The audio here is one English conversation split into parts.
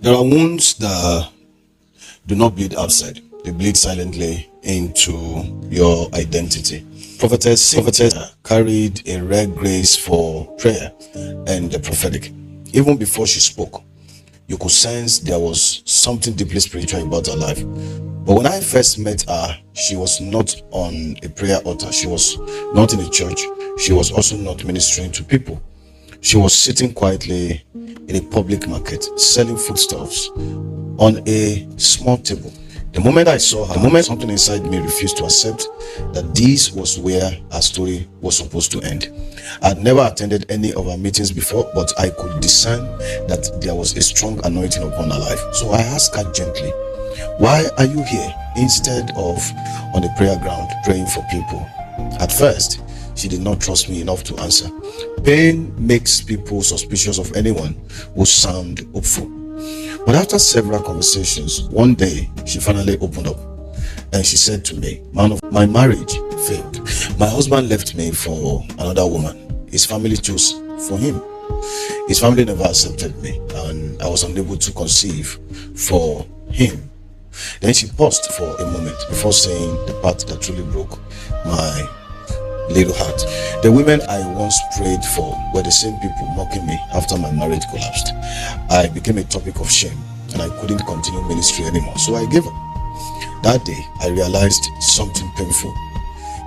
There are wounds that do not bleed outside. They bleed silently into your identity. Prophetess carried a rare grace for prayer and the prophetic. Even before she spoke, you could sense there was something deeply spiritual about her life. But when I first met her, she was not on a prayer altar. She was not in a church. She was also not ministering to people. She was sitting quietly in a public market, selling foodstuffs on a small table. The moment I saw her, something inside me refused to accept that this was where her story was supposed to end. I had never attended any of her meetings before, but I could discern that there was a strong anointing upon her life. So I asked her gently, "Why are you here instead of on the prayer ground praying for people?" At first, she did not trust me enough to answer. Pain makes people suspicious of anyone who sound hopeful. But after several conversations, one day she finally opened up and she said to me, "Man, of my marriage failed. My husband left me for another woman. His family chose for him. His family never accepted me, and I was unable to conceive for him." Then she paused for a moment before saying the part that truly broke my little heart. The women I once prayed for were the same people mocking me after my marriage collapsed. I became a topic of shame and I couldn't continue ministry anymore, so I gave up. That day, I realized something painful.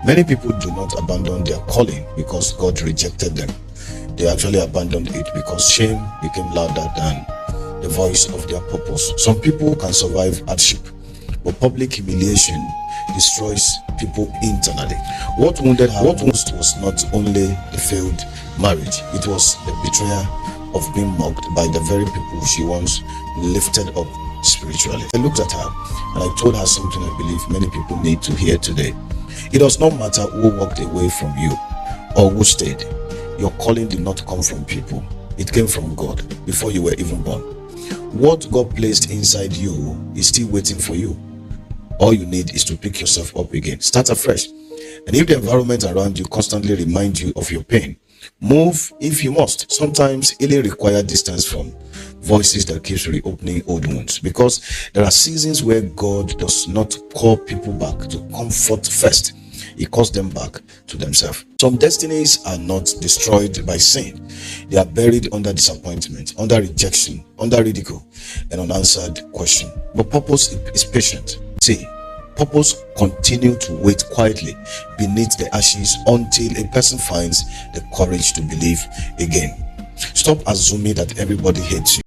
Many people do not abandon their calling because God rejected them. They actually abandoned it because shame became louder than the voice of their purpose. Some people can survive hardship, but public humiliation destroys people internally. What wounded her most was not only the failed marriage, it was the betrayal of being mocked by the very people she once lifted up spiritually. I looked at her and I told her something I believe many people need to hear today. It does not matter who walked away from you or who stayed. Your calling did not come from people. It came from God before you were even born. What God placed inside you is still waiting for you. All you need is to pick yourself up again. Start afresh. And if the environment around you constantly reminds you of your pain, move if you must. Sometimes healing requires distance from voices that keeps reopening old wounds, because there are seasons where God does not call people back to comfort first. He calls them back to themselves. Some destinies are not destroyed by sin. They are buried under disappointment, under rejection, under ridicule, and unanswered question. But purpose is patient. See, purpose continue to wait quietly beneath the ashes until a person finds the courage to believe again. Stop assuming that everybody hates you.